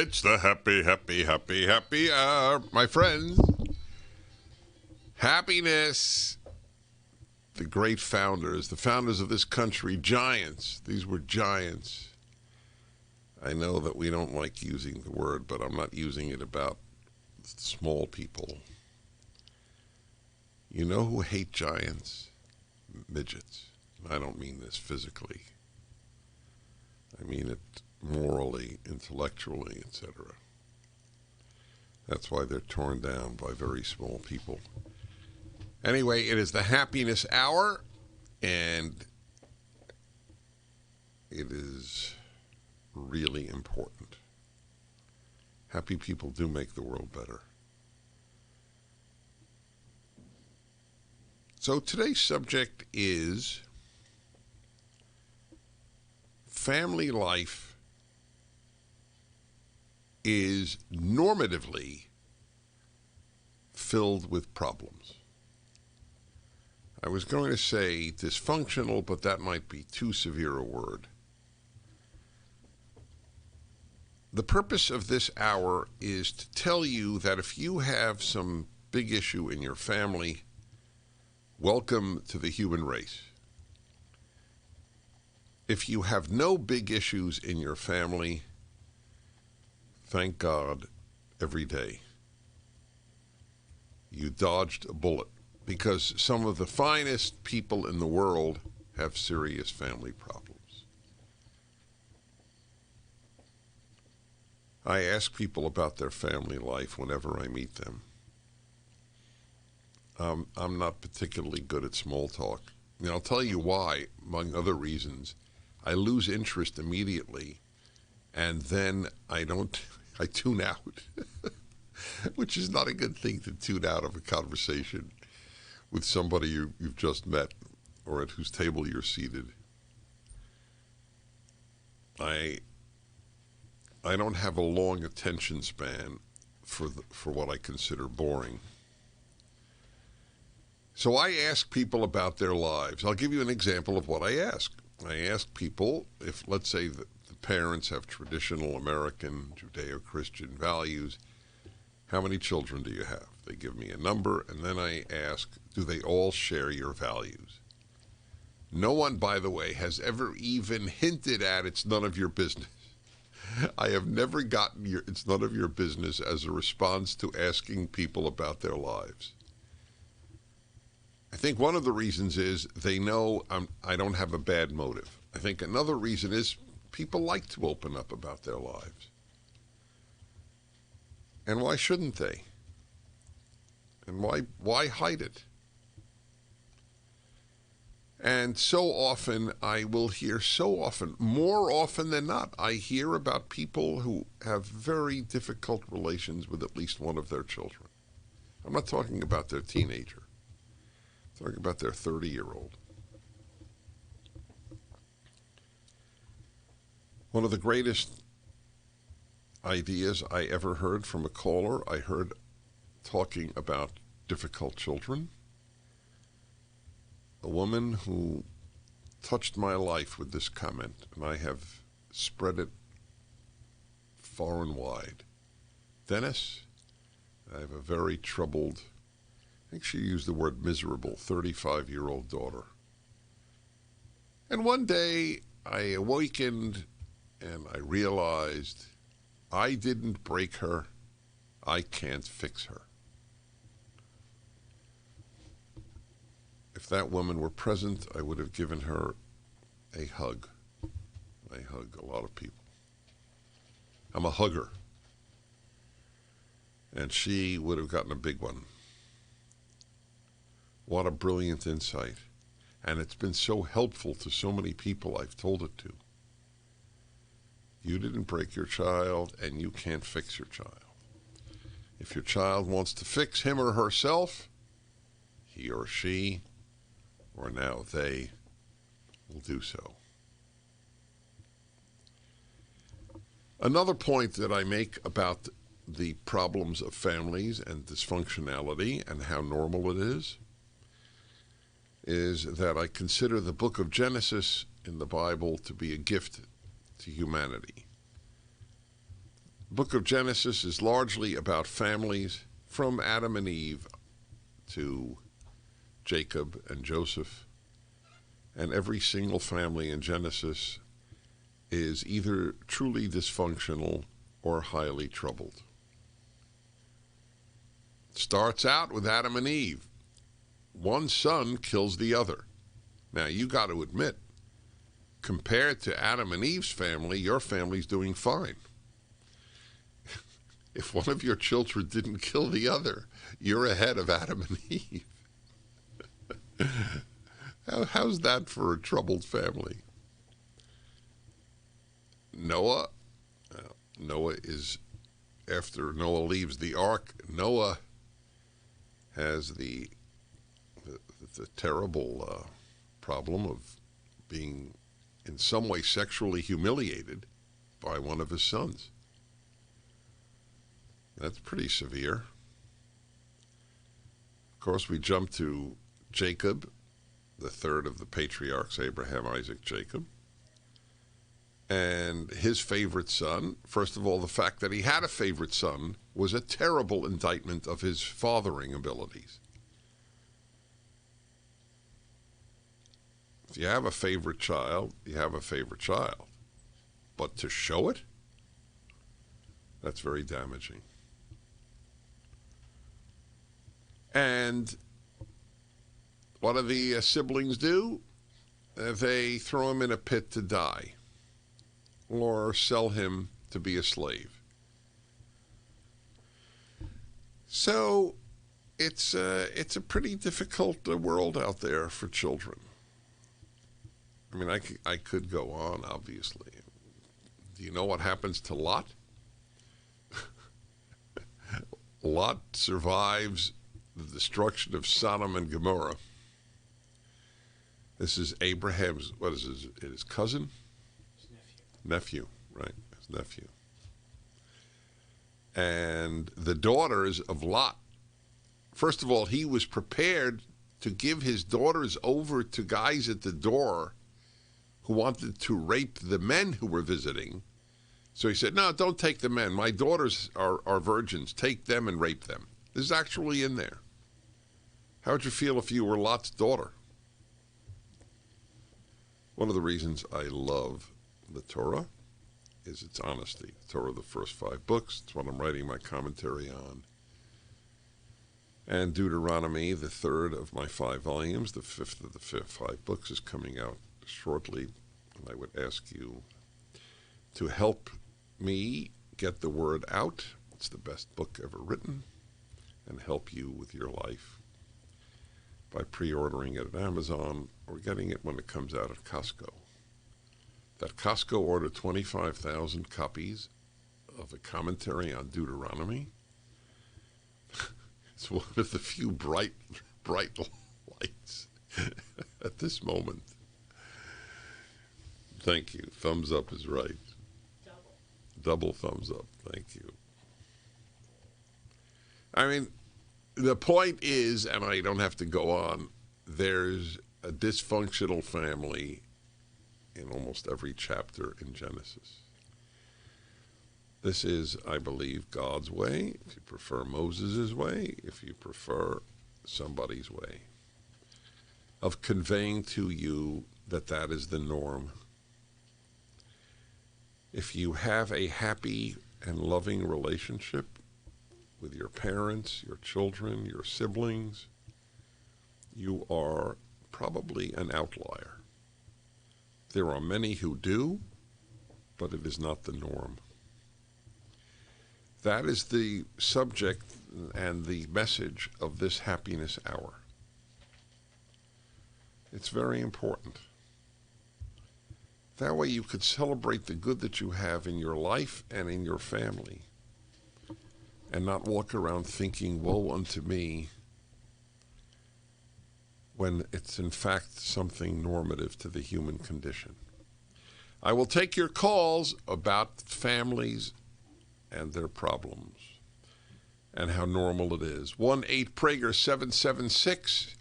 It's the happy hour, my friends. Happiness. The great founders, the founders of this country, giants. These were giants. I know that we don't like using the word, but I'm not using it about small people. You know who hate giants? Midgets. I don't mean this physically. I mean it morally, intellectually, etc. That's why they're torn down by very small people. Anyway, it is the happiness hour, and it is really important. Happy people do make the world better. So today's subject is family life is normatively filled with problems. I was going to say dysfunctional, but that might be too severe a word. The purpose of this hour is to tell you that if you have some big issue in your family, welcome to the human race. If you have no big issues in your family, thank God every day. You dodged a bullet, because some of the finest people in the world have serious family problems. I ask people about their family life whenever I meet them. I'm not particularly good at small talk. And I'll tell you why, among other reasons. I lose interest immediately, and then I tune out, which is not a good thing to tune out of a conversation with somebody you've just met or at whose table you're seated. I don't have a long attention span for what I consider boring. So I ask people about their lives. I'll give you an example of what I ask. I ask people if, let's say, the parents have traditional American Judeo-Christian values, how many children do you have? They give me a number, and then I ask, do they all share your values? No one, by the way, has ever even hinted at it's none of your business. I have never gotten it's none of your business as a response to asking people about their lives. I think one of the reasons is they know I don't have a bad motive. I think another reason is people like to open up about their lives. And why shouldn't they? And why hide it? And so often I will hear, more often than not, I hear about people who have very difficult relations with at least one of their children. I'm not talking about their teenager. I'm talking about their 30-year-old. One of the greatest ideas I ever heard from a caller, I heard talking about difficult children. A woman who touched my life with this comment, and I have spread it far and wide. Dennis, I have a very troubled, I think she used the word miserable, 35-year-old daughter. And one day I awakened and I realized I didn't break her. I can't fix her. If that woman were present, I would have given her a hug. I hug a lot of people. I'm a hugger. And she would have gotten a big one. What a brilliant insight. And it's been so helpful to so many people I've told it to. You didn't break your child, and you can't fix your child. If your child wants to fix him or herself, he or she, or now they, will do so. Another point that I make about the problems of families and dysfunctionality and how normal it is that I consider the book of Genesis in the Bible to be a gift to humanity. The book of Genesis is largely about families from Adam and Eve to Jacob and Joseph. And every single family in Genesis is either truly dysfunctional or highly troubled. It starts out with Adam and Eve. One son kills the other. Now, you got to admit, compared to Adam and Eve's family, your family's doing fine. If one of your children didn't kill the other, you're ahead of Adam and Eve. How's that for a troubled family? Noah is, after Noah leaves the ark, Noah has the terrible problem of being in some way sexually humiliated by one of his sons. That's pretty severe. Of course, we jump to Jacob, the third of the patriarchs, Abraham, Isaac, Jacob. And his favorite son, first of all, the fact that he had a favorite son was a terrible indictment of his fathering abilities. If you have a favorite child, you have a favorite child. But to show it, that's very damaging. And what do the siblings do? They throw him in a pit to die, or sell him to be a slave. So it's a pretty difficult world out there for children. I mean, I could go on, obviously. Do you know what happens to Lot? Lot survives the destruction of Sodom and Gomorrah. This is Abraham's, what is his cousin? Nephew, right, his nephew. And the daughters of Lot, first of all, he was prepared to give his daughters over to guys at the door who wanted to rape the men who were visiting. So he said, no, don't take the men. My daughters are virgins. Take them and rape them. This is actually in there. How would you feel if you were Lot's daughter? One of the reasons I love the Torah is its honesty. The Torah, the first 5 books, it's what I'm writing my commentary on. And Deuteronomy, the 3rd of my 5 volumes, the 5th of the 5 books, is coming out shortly. And I would ask you to help me get the word out. It's the best book ever written, and help you with your life by pre-ordering it at Amazon or getting it when it comes out at Costco. That Costco ordered 25,000 copies of a commentary on Deuteronomy. It's one of the few bright lights at this moment. Thank you. Thumbs up is right. Double thumbs up. Thank you. I mean, the point is, and I don't have to go on, there's a dysfunctional family in almost every chapter in Genesis. This is, I believe, God's way. If you prefer Moses' way, if you prefer somebody's way of conveying to you that that is the norm. If you have a happy and loving relationship with your parents, your children, your siblings, you are probably an outlier. There are many who do, but it is not the norm. That is the subject and the message of this happiness hour. It's very important. That way you could celebrate the good that you have in your life and in your family, and not walk around thinking, woe unto me, when it's in fact something normative to the human condition. I will take your calls about families and their problems and how normal it is. 1-8-PRAGER-776